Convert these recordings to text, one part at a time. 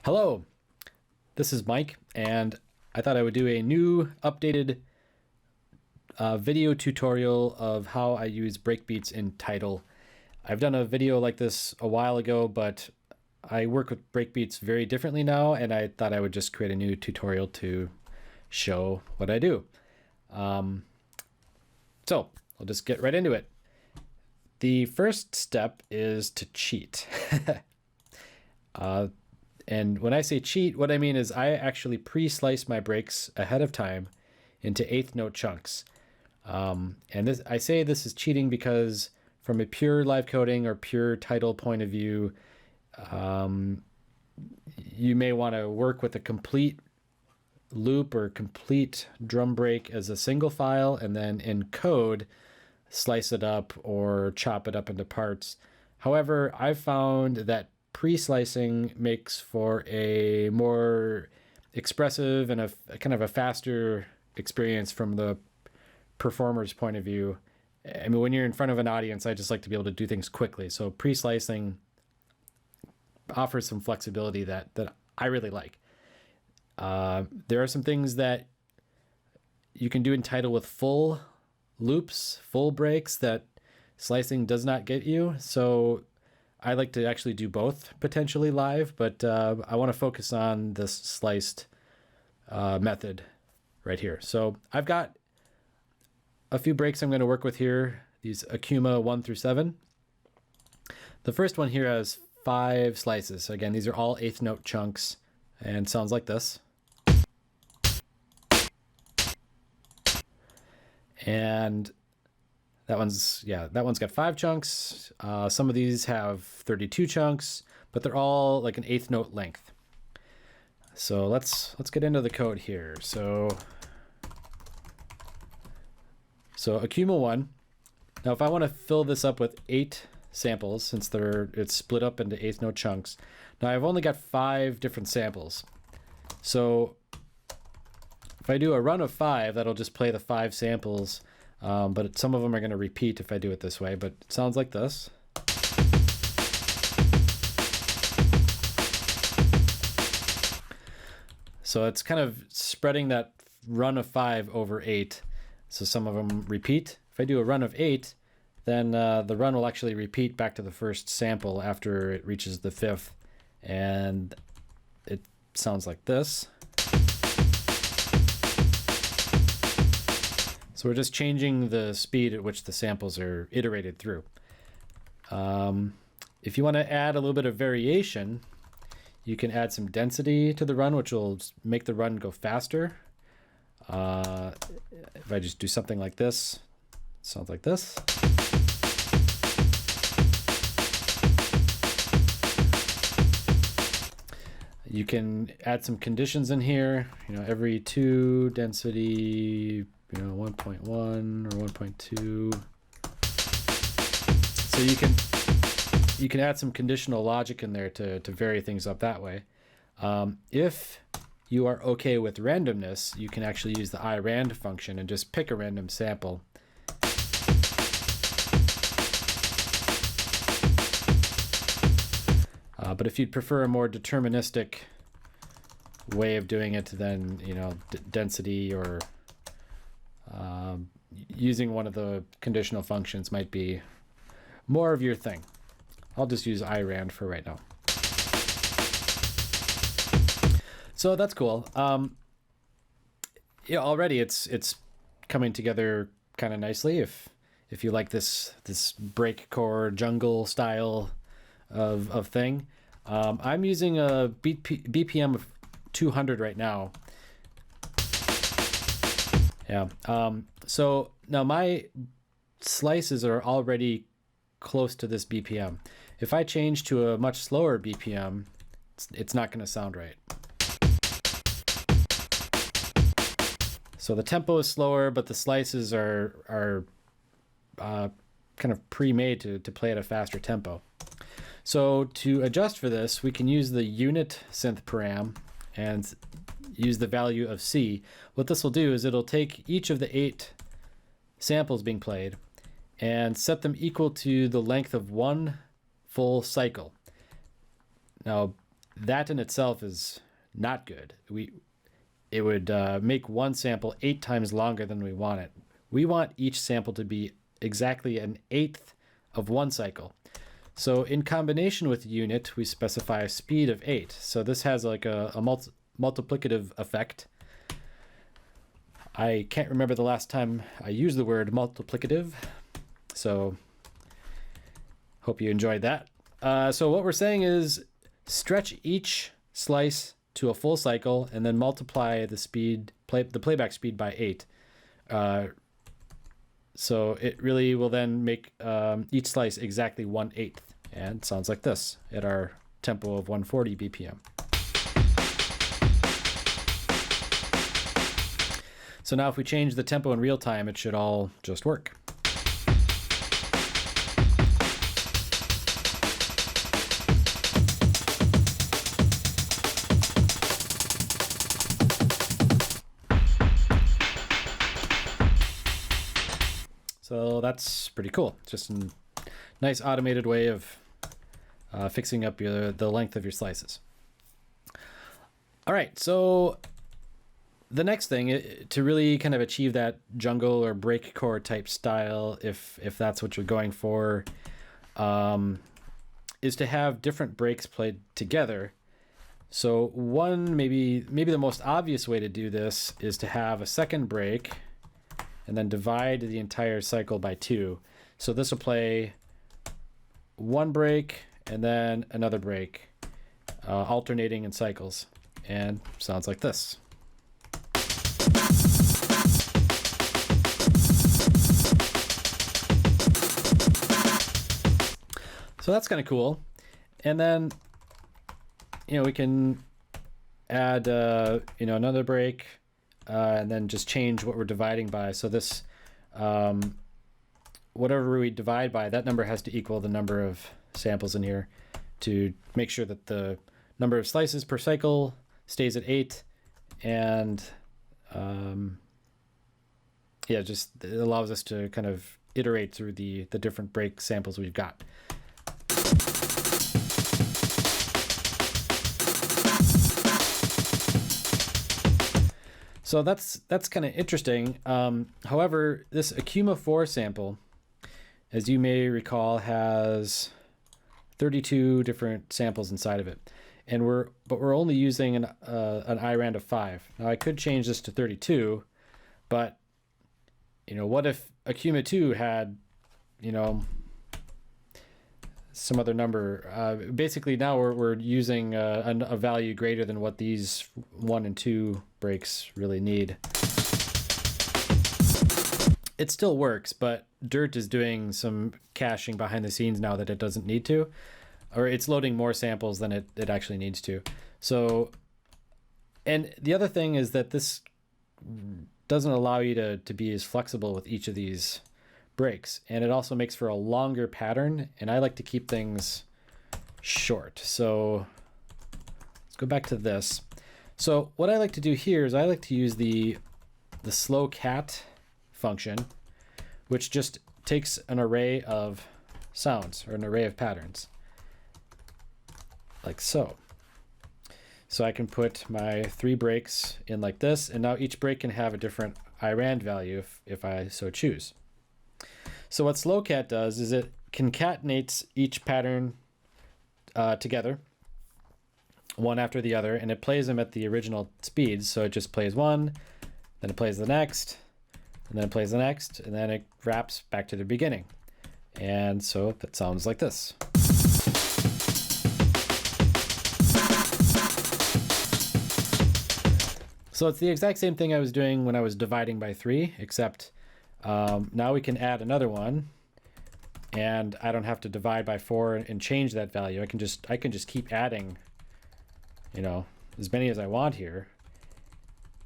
Hello, this is Mike, and I thought I would do a new updated video tutorial of how I use breakbeats in Tidal. I've done a video like this a while ago, but I work with breakbeats very differently now, and I thought I would just create a new tutorial to show what I do. So I'll just get right into it. The first step is to cheat. And when I say cheat, what I mean is I actually pre-slice my breaks ahead of time into eighth note chunks. And I say this is cheating because from a pure live coding or pure Tidal point of view, you may want to work with a complete loop or complete drum break as a single file, and then in code, slice it up or chop it up into parts. However, I've found that pre-slicing makes for a more expressive and a kind of a faster experience from the performer's point of view. I mean, when you're in front of an audience, I just like to be able to do things quickly. So pre-slicing offers some flexibility that I really like. There are some things that you can do in Tidal with full loops, full breaks that slicing does not get you. So I like to actually do both potentially live, but I want to focus on this sliced method right here. So I've got a few breaks I'm going to work with here, these Akuma 1 through 7. The first one here has 5 slices. So again, these are all eighth note chunks and sounds like this. And that one's got 5 chunks. Some of these have 32 chunks, but they're all like an eighth note length. So let's get into the code here. So Akuma 1. Now if I want to fill this up with 8 samples, since it's split up into eighth note chunks. Now I've only got 5 different samples. So if I do a run of 5, that'll just play the 5 samples. But some of them are going to repeat if I do it this way, but it sounds like this. So it's kind of spreading that run of 5 over 8. So some of them repeat. If I do a run of 8, then the run will actually repeat back to the first sample after it reaches the 5th. And it sounds like this. So we're just changing the speed at which the samples are iterated through. If you want to add a little bit of variation, you can add some density to the run, which will make the run go faster. If I just do something like this, it sounds like this. You can add some conditions in here, every 2 density, 1.1 or 1.2. So you can add some conditional logic in there to vary things up that way. If you are okay with randomness, you can actually use the iRand function and just pick a random sample. But if you'd prefer a more deterministic way of doing it, then density or using one of the conditional functions might be more of your thing. I'll just use iRand for right now. So that's cool. Already it's coming together kind of nicely. If you like this breakcore jungle style of thing, I'm using a BPM of 200 right now. Yeah. So now my slices are already close to this BPM. If I change to a much slower BPM, it's not going to sound right. So the tempo is slower, but the slices are kind of pre-made to play at a faster tempo. So to adjust for this, we can use the unit synth param and use the value of C. What this will do is it'll take each of the 8 samples being played and set them equal to the length of one full cycle. Now, that in itself is not good. It would make one sample 8 times longer than we want it. We want each sample to be exactly an eighth of one cycle. So in combination with unit, we specify a speed of 8. So this has like a multiplicative effect. I can't remember the last time I used the word multiplicative, so hope you enjoyed that. So what we're saying is stretch each slice to a full cycle and then multiply the playback speed by 8. So it really will then make each slice exactly 1/8, and sounds like this at our tempo of 140 BPM. So now if we change the tempo in real time, it should all just work. So that's pretty cool. Just a nice automated way of fixing up the length of your slices. All right, so the next thing to really kind of achieve that jungle or breakcore type style, if that's what you're going for, is to have different breaks played together. So one, maybe the most obvious way to do this is to have a second break and then divide the entire cycle by 2. So this will play one break and then another break, alternating in cycles, and sounds like this. So that's kind of cool. And then, we can add, another break, and then just change what we're dividing by. So this, whatever we divide by, that number has to equal the number of samples in here to make sure that the number of slices per cycle stays at 8. And just it allows us to kind of iterate through the different break samples we've got. So that's kind of interesting. However, this Akuma 4 sample, as you may recall, has 32 different samples inside of it, and we're only using an IRAND of 5. Now I could change this to 32, but what if Akuma 2 had some other number? Basically now we're using a value greater than what these 1 and 2 breaks really need. It still works, but Dirt is doing some caching behind the scenes now that it doesn't need to, or it's loading more samples than it actually needs to. So, and the other thing is that this doesn't allow you to be as flexible with each of these breaks, and it also makes for a longer pattern, and I like to keep things short. So let's go back to this. So what I like to do here is I like to use the slow cat function, which just takes an array of sounds or an array of patterns like so. So I can put my 3 breaks in like this, and now each break can have a different IRAND value if I so choose. So what slowcat does is it concatenates each pattern together, one after the other, and it plays them at the original speeds. So it just plays one, then it plays the next, and then it plays the next, and then it wraps back to the beginning. And so that sounds like this. So it's the exact same thing I was doing when I was dividing by 3, except now we can add another one, and I don't have to divide by 4 and change that value. I can just keep adding, as many as I want here,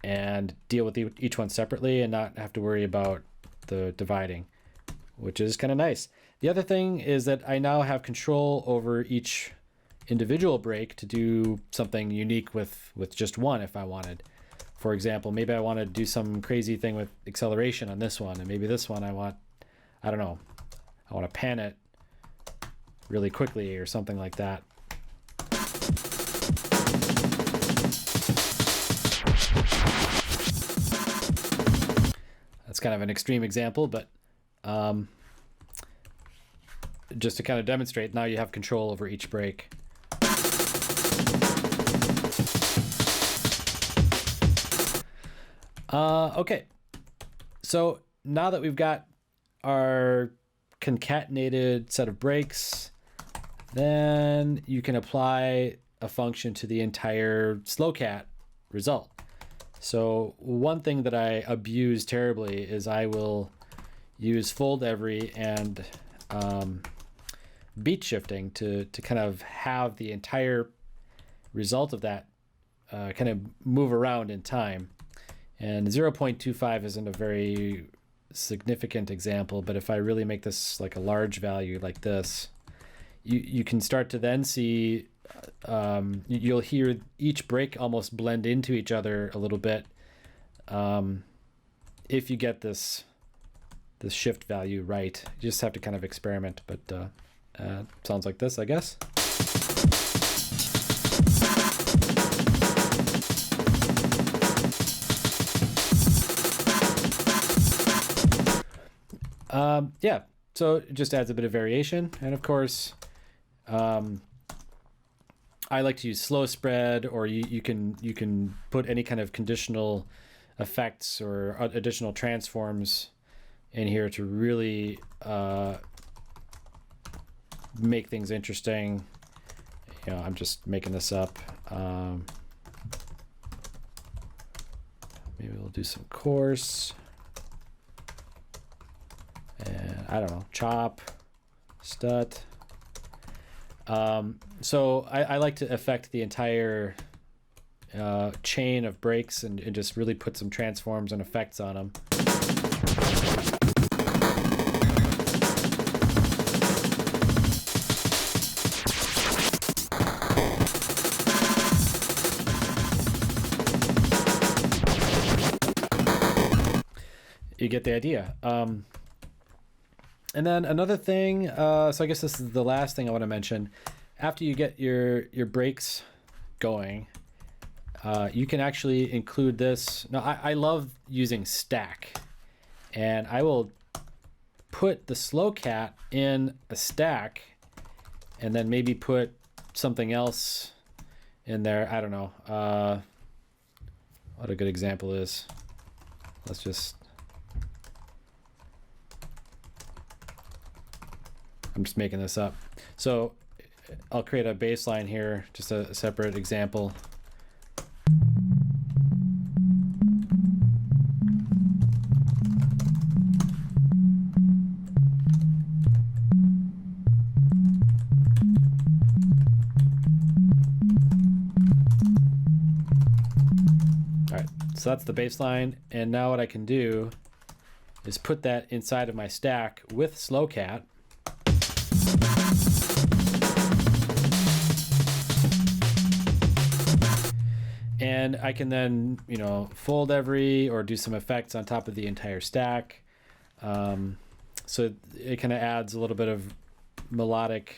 and deal with each one separately and not have to worry about the dividing, which is kind of nice. The other thing is that I now have control over each individual break to do something unique with just one if I wanted. For example, maybe I want to do some crazy thing with acceleration on this one, and maybe this one I want to pan it really quickly or something like that. kind of an extreme example, but just to kind of demonstrate, now you have control over each break. Okay, so now that we've got our concatenated set of breaks, then you can apply a function to the entire slow cat result. So one thing that I abuse terribly is I will use fold every and beat shifting to kind of have the entire result of that kind of move around in time. And 0.25 isn't a very significant example, but if I really make this like a large value like this, you can start to then see, you'll hear each break almost blend into each other a little bit if you get this shift value right. You just have to kind of experiment, but sounds like this, I guess. Yeah, so it just adds a bit of variation. And of course, I like to use slow spread, or you can put any kind of conditional effects or additional transforms in here to really make things interesting. You know, I'm just making this up. Maybe we'll do some coarse. And I don't know, chop, stut. So I like to affect the entire chain of breaks and just really put some transforms and effects on them. You get the idea. And then another thing, so I guess this is the last thing I want to mention. After you get your breaks going, you can actually include this. Now, I love using stack, and I will put the slow cat in a stack and then maybe put something else in there. I don't know what a good example is. Let's just... I'm just making this up. So I'll create a baseline here, just a separate example. All right, so that's the baseline. And now what I can do is put that inside of my stack with slowcat. And I can then, you know, fold every or do some effects on top of the entire stack. So it kind of adds a little bit of melodic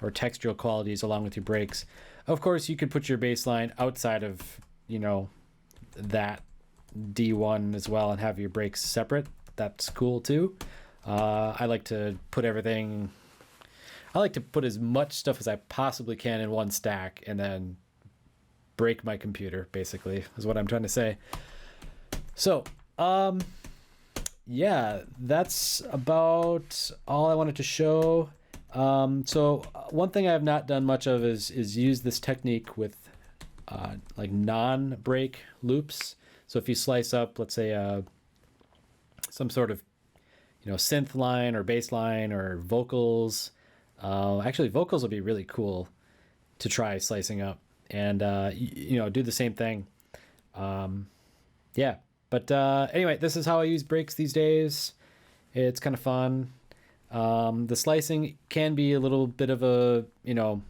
or textural qualities along with your breaks. Of course, you could put your baseline outside of, you know, that D1 as well and have your breaks separate. That's cool too. I like to put everything, I like to put as much stuff as I possibly can in one stack and then break my computer, basically, is what I'm trying to say. So, yeah, that's about all I wanted to show. So one thing I have not done much of is use this technique with like non-break loops. So if you slice up, let's say, some sort of, you know, synth line or bass line or vocals. Actually, vocals would be really cool to try slicing up. And, you know, do the same thing. Yeah. But anyway, this is how I use breaks these days. It's kind of fun. The slicing can be a little bit of a, you know,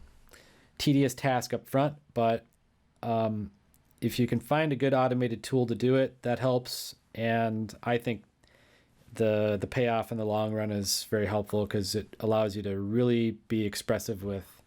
tedious task up front. But if you can find a good automated tool to do it, that helps. And I think the payoff in the long run is very helpful because it allows you to really be expressive with